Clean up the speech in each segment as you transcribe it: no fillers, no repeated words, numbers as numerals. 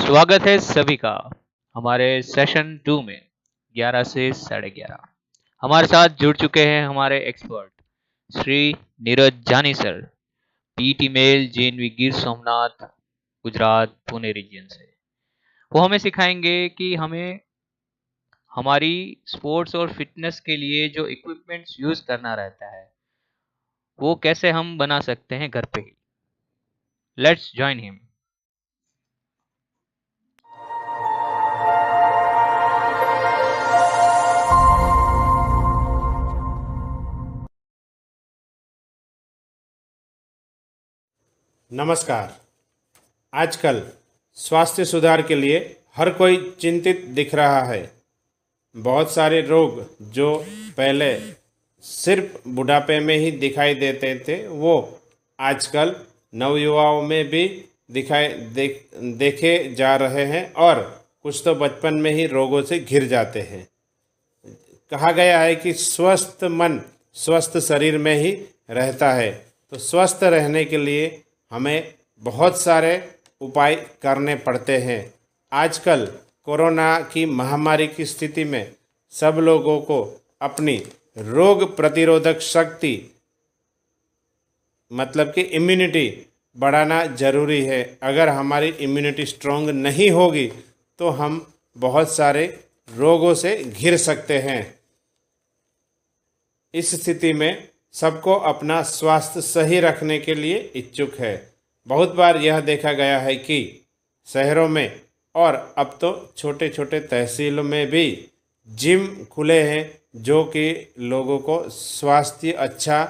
स्वागत है सभी का हमारे सेशन 2 में 11 से 11:30। हमारे साथ जुड़ चुके हैं हमारे एक्सपर्ट श्री नीरज जानी sir, PT mail JNV Gir Somnath Gujarat Pune reason से। वो हमें सिखाएंगे कि हमें हमारी स्पोर्ट्स और फिटनेस के लिए जो इक्विपमेंट्स यूज करना रहता है वो कैसे हम बना सकते हैं घर पे ही। Let's join him. नमस्कार। आजकल स्वास्थ्य सुधार के लिए हर कोई चिंतित दिख रहा है। बहुत सारे रोग जो पहले सिर्फ बुढ़ापे में ही दिखाई देते थे वो आजकल नवयुवाओं में भी देखे जा रहे हैं और कुछ तो बचपन में ही रोगों से घिर जाते हैं। कहा गया है कि स्वस्थ मन स्वस्थ शरीर में ही रहता है। तो स्वस्थ रहने के लिए हमें बहुत सारे उपाय करने पड़ते हैं। आजकल कोरोना की महामारी की स्थिति में सब लोगों को अपनी रोग प्रतिरोधक शक्ति मतलब कि इम्यूनिटी बढ़ाना ज़रूरी है। अगर हमारी इम्यूनिटी स्ट्रॉन्ग नहीं होगी तो हम बहुत सारे रोगों से घिर सकते हैं। इस स्थिति में सबको अपना स्वास्थ्य सही रखने के लिए इच्छुक है। बहुत बार यह देखा गया है कि शहरों में और अब तो छोटे छोटे तहसीलों में भी जिम खुले हैं जो कि लोगों को स्वास्थ्य अच्छा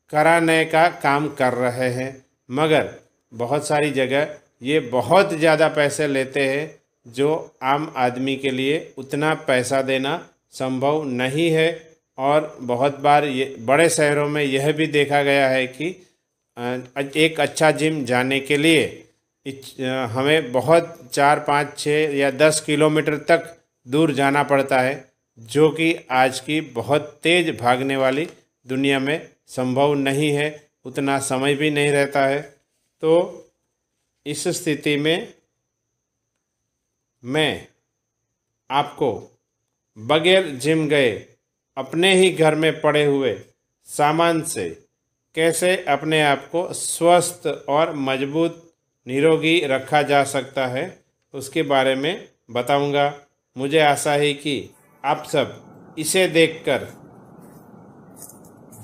कराने का काम कर रहे हैं। मगर बहुत सारी जगह ये बहुत ज़्यादा पैसे लेते हैं जो आम आदमी के लिए उतना पैसा देना संभव नहीं है। और बहुत बार ये बड़े शहरों में यह भी देखा गया है कि एक अच्छा जिम जाने के लिए हमें बहुत 4, 5, 6 या 10 किलोमीटर तक दूर जाना पड़ता है, जो कि आज की बहुत तेज़ भागने वाली दुनिया में संभव नहीं है। उतना समय भी नहीं रहता है। तो इस स्थिति में मैं आपको बगैर जिम गए अपने ही घर में पड़े हुए सामान से कैसे अपने आप को स्वस्थ और मजबूत निरोगी रखा जा सकता है उसके बारे में बताऊंगा। मुझे आशा है कि आप सब इसे देखकर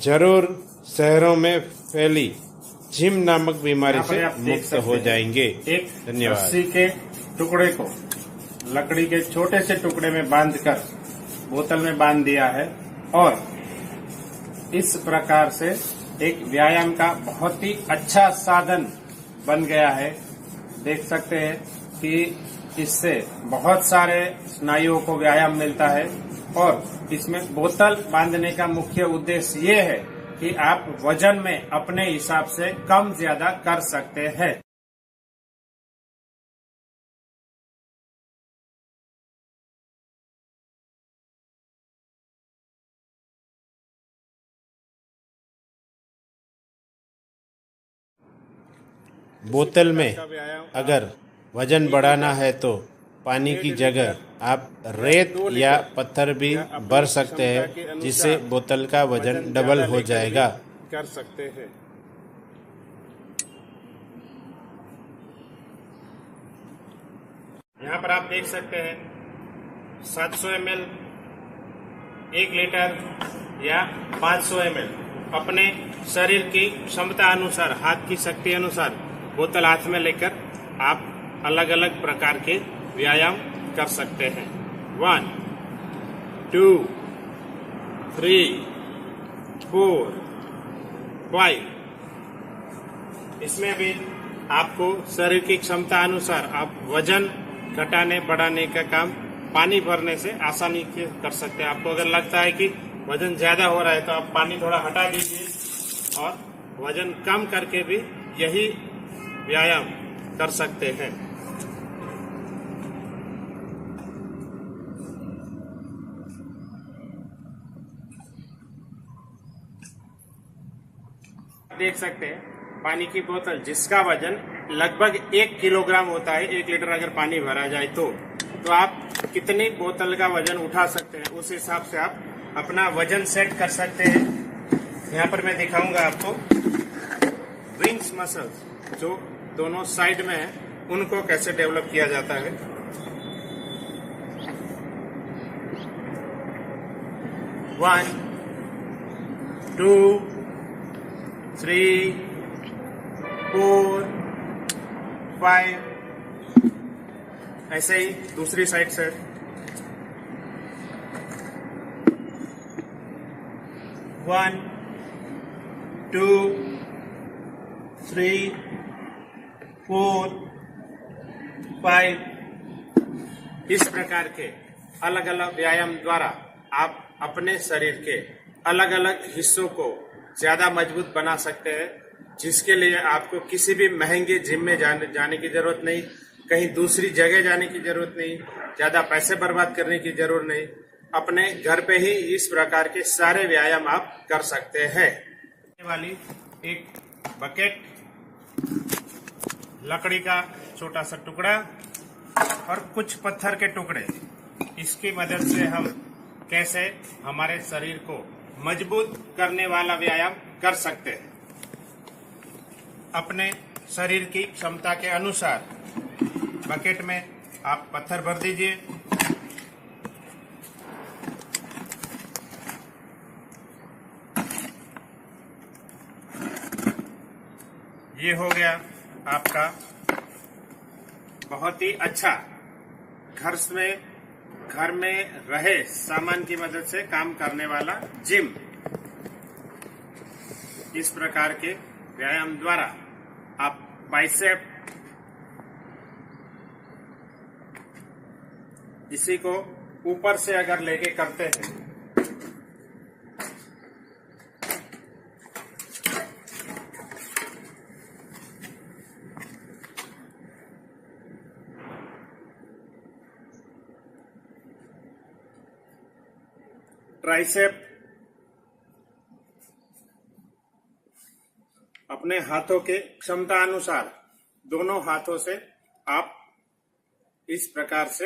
जरूर शहरों में फैली जिम नामक बीमारी से मुक्त हो जाएंगे। एक धन्यवाद। रस्सी के टुकड़े को लकड़ी के छोटे से टुकड़े में बांधकर बोतल में बांध दिया है और इस प्रकार से एक व्यायाम का बहुत ही अच्छा साधन बन गया है। देख सकते हैं कि इससे बहुत सारे स्नायुओं को व्यायाम मिलता है और इसमें बोतल बांधने का मुख्य उद्देश्य ये है कि आप वजन में अपने हिसाब से कम ज्यादा कर सकते हैं। बोतल में अगर वजन बढ़ाना है तो पानी की जगह आप रेत या पत्थर भी भर सकते हैं, जिससे बोतल का वजन डबल हो जाएगा। कर सकते हैं। यहाँ पर आप देख सकते हैं 700 ml, 1 लीटर या 500 ml अपने शरीर की क्षमता अनुसार, हाथ की शक्ति अनुसार बोतल हाथ में लेकर आप अलग अलग प्रकार के व्यायाम कर सकते हैं। 1, 2, 3, 4, 5। इसमें भी आपको शरीर की क्षमता अनुसार आप वजन घटाने बढ़ाने का काम पानी भरने से आसानी से कर सकते हैं। आपको अगर लगता है कि वजन ज्यादा हो रहा है तो आप पानी थोड़ा हटा दीजिए और वजन कम करके भी यही व्यायाम कर सकते हैं। देख सकते हैं पानी की बोतल जिसका वजन लगभग 1 किलोग्राम होता है। 1 लीटर अगर पानी भरा जाए तो आप कितनी बोतल का वजन उठा सकते हैं, उस हिसाब से आप अपना वजन सेट कर सकते हैं। यहाँ पर मैं दिखाऊंगा आपको विंग्स मसल्स जो दोनों साइड में है, उनको कैसे डेवलप किया जाता है। वन, टू, थ्री, 4, 5, ऐसे ही दूसरी साइड से 1, 2, 3, 4, 5। इस प्रकार के अलग अलग व्यायाम द्वारा आप अपने शरीर के अलग अलग हिस्सों को ज्यादा मजबूत बना सकते हैं, जिसके लिए आपको किसी भी महंगे जिम में जाने की जरूरत नहीं, कहीं दूसरी जगह जाने की जरूरत नहीं, ज्यादा पैसे बर्बाद करने की जरूरत नहीं। अपने घर पे ही इस प्रकार के सारे व्यायाम आप कर सकते हैं। वाली एक बकेट, लकड़ी का छोटा सा टुकड़ा और कुछ पत्थर के टुकड़े, इसकी मदद से हम कैसे हमारे शरीर को मजबूत करने वाला व्यायाम कर सकते हैं। अपने शरीर की क्षमता के अनुसार बकेट में आप पत्थर भर दीजिए। ये हो गया आपका बहुत ही अच्छा घर में रहे सामान की मदद से काम करने वाला जिम। इस प्रकार के व्यायाम द्वारा आप बाइसेप, इसी को ऊपर से अगर लेके करते हैं ट्राइसेप, अपने हाथों के क्षमता अनुसार दोनों हाथों से आप इस प्रकार से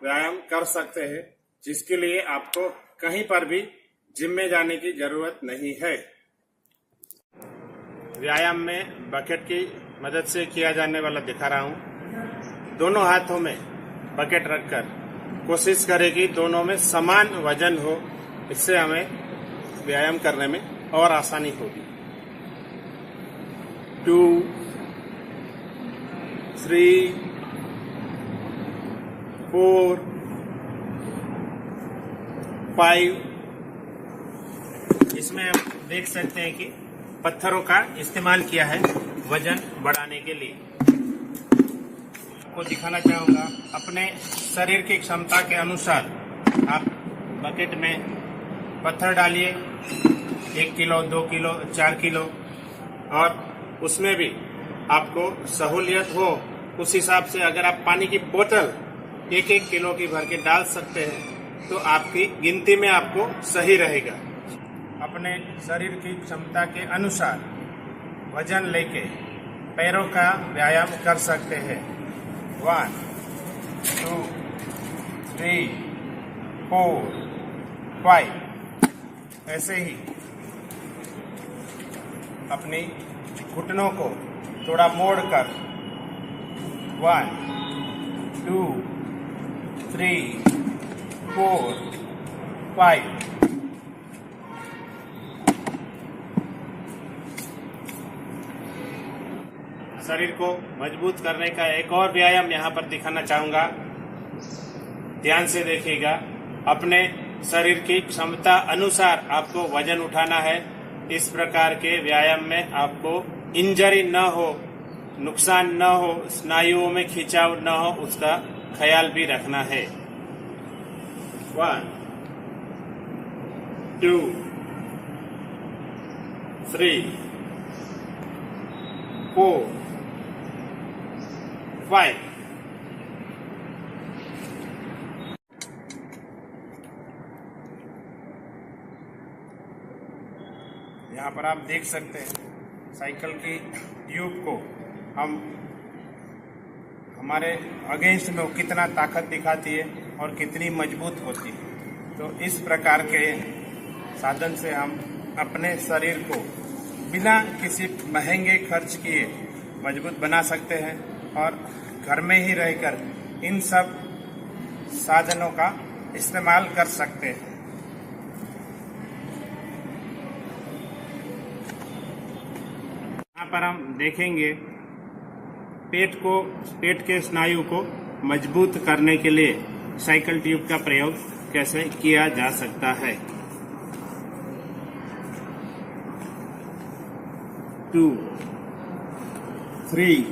व्यायाम कर सकते हैं, जिसके लिए आपको कहीं पर भी जिम में जाने की जरूरत नहीं है। व्यायाम में बकेट की मदद से किया जाने वाला दिखा रहा हूं। दोनों हाथों में बकेट रखकर कोशिश करें कि दोनों में समान वजन हो, इससे हमें व्यायाम करने में और आसानी होगी। 2, 3, 4, 5। इसमें हम देख सकते हैं कि पत्थरों का इस्तेमाल किया है वजन बढ़ाने के लिए। आपको दिखाना चाहूंगा, अपने शरीर की क्षमता के अनुसार आप बकेट में पत्थर डालिए, 1 किलो, 2 किलो, 4 किलो, और उसमें भी आपको सहूलियत हो उस हिसाब से अगर आप पानी की बोतल 1-1 किलो की भर के डाल सकते हैं तो आपकी गिनती में आपको सही रहेगा। अपने शरीर की क्षमता के अनुसार वजन लेके पैरों का व्यायाम कर सकते हैं। 1, 2, 3, 4, 5। ऐसे ही अपनी घुटनों को थोड़ा मोड़कर 1, 2, 3, 4, 5। शरीर को मजबूत करने का एक और व्यायाम यहाँ पर दिखाना चाहूंगा, ध्यान से देखिएगा। अपने शरीर की क्षमता अनुसार आपको वजन उठाना है। इस प्रकार के व्यायाम में आपको इंजरी न हो, नुकसान न हो, स्नायुओं में खिंचाव न हो, उसका ख्याल भी रखना है। 1, 2, 3, 4, 5। यहाँ पर आप देख सकते हैं साइकिल की ट्यूब को हम हमारे अगेंस्ट में वो कितना ताकत दिखाती है और कितनी मजबूत होती है। तो इस प्रकार के साधन से हम अपने शरीर को बिना किसी महंगे खर्च किए मजबूत बना सकते हैं और घर में ही रहकर इन सब साधनों का इस्तेमाल कर सकते हैं। यहाँ पर हम देखेंगे पेट के स्नायु को मजबूत करने के लिए साइकिल ट्यूब का प्रयोग कैसे किया जा सकता है। 2, 3,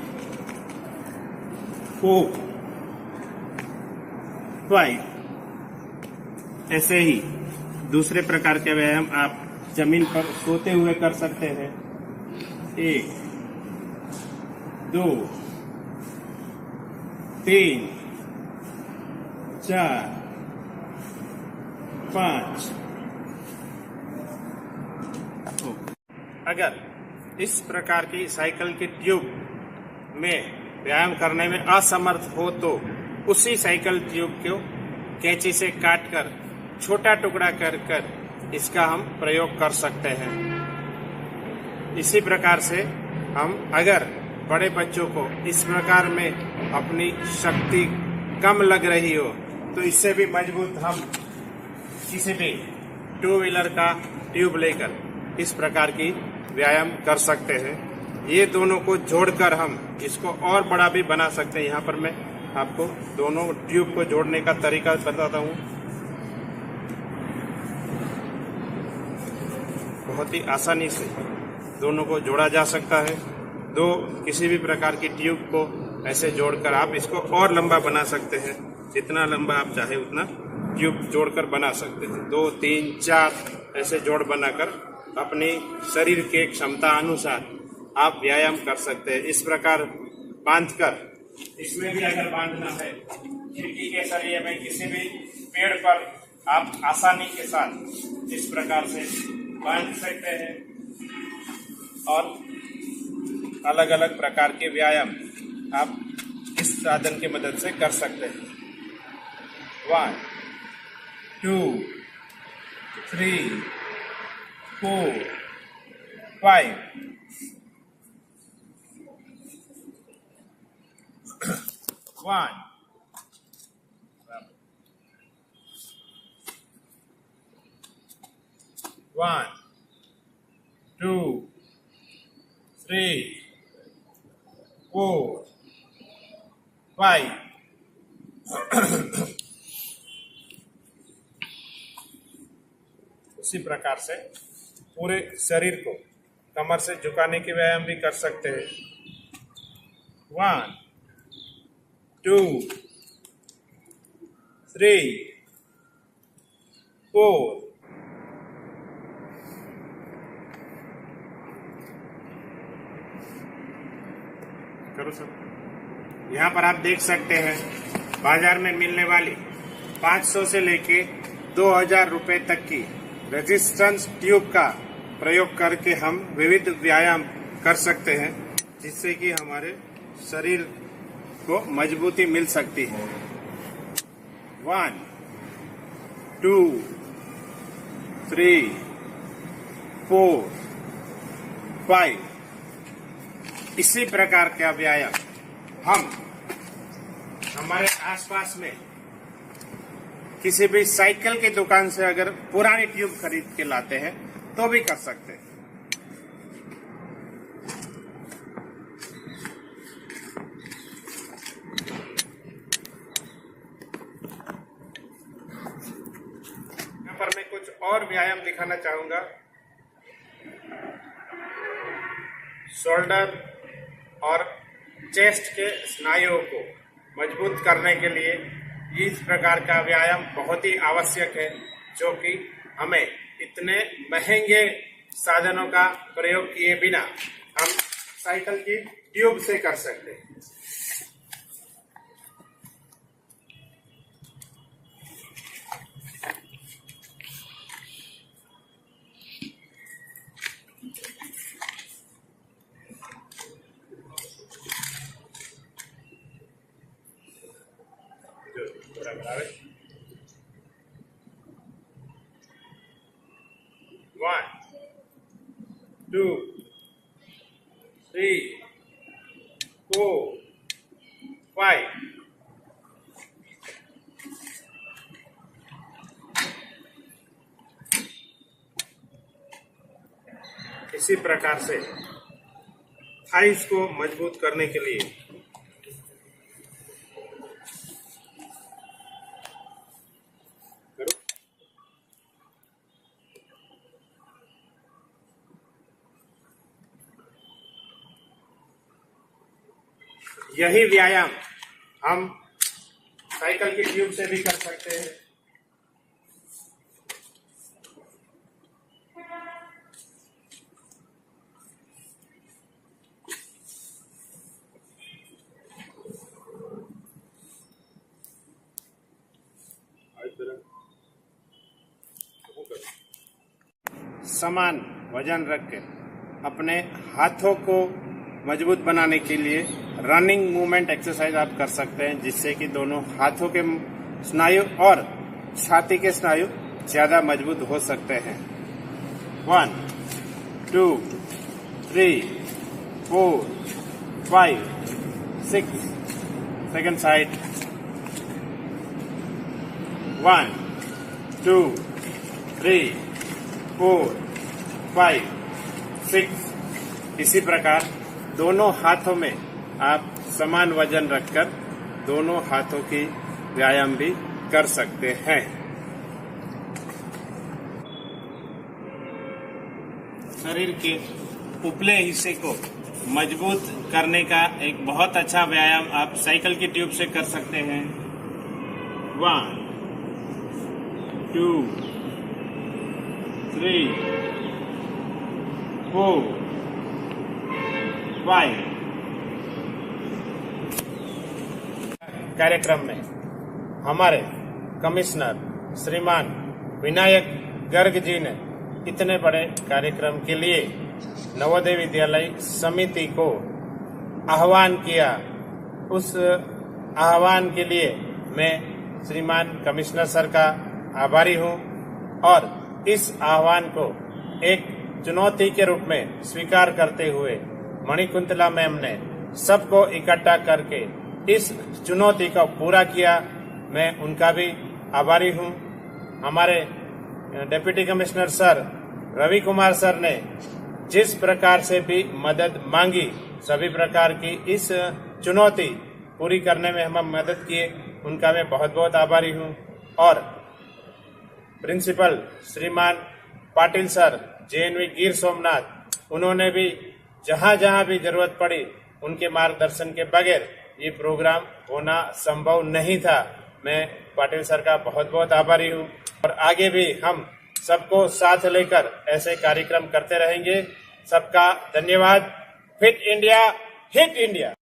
4, 5। ऐसे ही दूसरे प्रकार के व्यायाम आप जमीन पर सोते हुए कर सकते हैं। 1, 2, 3, 4, 5। अगर इस प्रकार की साइकिल की ट्यूब में व्यायाम करने में असमर्थ हो तो उसी साइकिल ट्यूब को कैंची से काटकर छोटा टुकड़ा कर इसका हम प्रयोग कर सकते हैं। इसी प्रकार से हम अगर बड़े बच्चों को इस प्रकार में अपनी शक्ति कम लग रही हो तो इससे भी मजबूत हम किसी भी 2 व्हीलर का ट्यूब लेकर इस प्रकार की व्यायाम कर सकते हैं। ये दोनों को जोड़कर हम इसको और बड़ा भी बना सकते हैं। यहाँ पर मैं आपको दोनों ट्यूब को जोड़ने का तरीका बताता हूँ। बहुत ही आसानी से दोनों को जोड़ा जा सकता है। किसी भी प्रकार की ट्यूब को ऐसे जोड़कर आप इसको और लंबा बना सकते हैं। जितना लंबा आप चाहे उतना ट्यूब जोड़कर बना सकते हैं। 2, 3, 4 ऐसे जोड़ बनाकर अपनी शरीर के क्षमता अनुसार आप व्यायाम कर सकते हैं। इस प्रकार बांधकर, इसमें भी अगर बांधना है खिड़की के सरिये में किसी भी पेड़ पर आप आसानी के साथ इस प्रकार से बांध सकते हैं और अलग अलग प्रकार के व्यायाम आप इस साधन की मदद से कर सकते हैं। 1, 2, 3, 4, 5। 1, 1, 2, 3, 4, 5। उसी प्रकार से पूरे शरीर को कमर से झुकाने के व्यायाम भी कर सकते हैं। 1, 2, 3, 4। करो सब। यहाँ पर आप देख सकते हैं बाजार में मिलने वाली 500 से लेके 2000 रुपए तक की रेजिस्टेंस ट्यूब का प्रयोग करके हम विविध व्यायाम कर सकते हैं, जिससे कि हमारे शरीर को मजबूती मिल सकती है। 1, 2, 3, 4, 5। इसी प्रकार का व्यायाम हम हमारे आसपास में किसी भी साइकिल की दुकान से अगर पुरानी ट्यूब खरीद के लाते हैं तो भी कर सकते हैं। यहाँ पर मैं कुछ और व्यायाम दिखाना चाहूंगा। शोल्डर और चेस्ट के स्नायुओं को मजबूत करने के लिए इस प्रकार का व्यायाम बहुत ही आवश्यक है, जो कि हमें इतने महंगे साधनों का प्रयोग किए बिना हम साइकिल की ट्यूब से कर सकते हैं। 1 2 3 4 5 इसी प्रकार से थाइस को मजबूत करने के लिए यही व्यायाम हम साइकिल की ट्यूब से भी कर सकते हैं। समान वजन रख के अपने हाथों को मजबूत बनाने के लिए रनिंग मूवमेंट एक्सरसाइज आप कर सकते हैं, जिससे कि दोनों हाथों के स्नायु और छाती के स्नायु ज्यादा मजबूत हो सकते हैं। 1 2 3 4 5 6 सेकंड साइड 1 2 3 4 5 6। इसी प्रकार दोनों हाथों में आप समान वजन रखकर दोनों हाथों की व्यायाम भी कर सकते हैं। शरीर के उपले हिस्से को मजबूत करने का एक बहुत अच्छा व्यायाम आप साइकिल की ट्यूब से कर सकते हैं। 1 2 3 4 5। कार्यक्रम में हमारे कमिश्नर श्रीमान विनायक गर्ग जी ने इतने बड़े कार्यक्रम के लिए नवोदय विद्यालय समिति को आह्वान किया। उस आह्वान के लिए मैं श्रीमान कमिश्नर सर का आभारी हूं और इस आह्वान को एक चुनौती के रूप में स्वीकार करते हुए मणिकुंतला मैम ने सबको इकट्ठा करके इस चुनौती को पूरा किया। मैं उनका भी आभारी हूं। हमारे deputy commissioner sir Ravi Kumar sir ने जिस प्रकार से भी मदद मांगी, सभी प्रकार की इस चुनौती पूरी करने में हमें मदद किए, उनका मैं बहुत बहुत आभारी हूं। और प्रिंसिपल श्रीमान पाटिल सर JNV गिर सोमनाथ, उन्होंने भी जहां जहां भी जरूरत पड़ी उनके मार्गदर्शन के बगैर ये प्रोग्राम होना संभव नहीं था। मैं पाटिल सर का बहुत बहुत आभारी हूं और आगे भी हम सबको साथ लेकर ऐसे कार्यक्रम करते रहेंगे। सबका धन्यवाद। Fit India, hit India.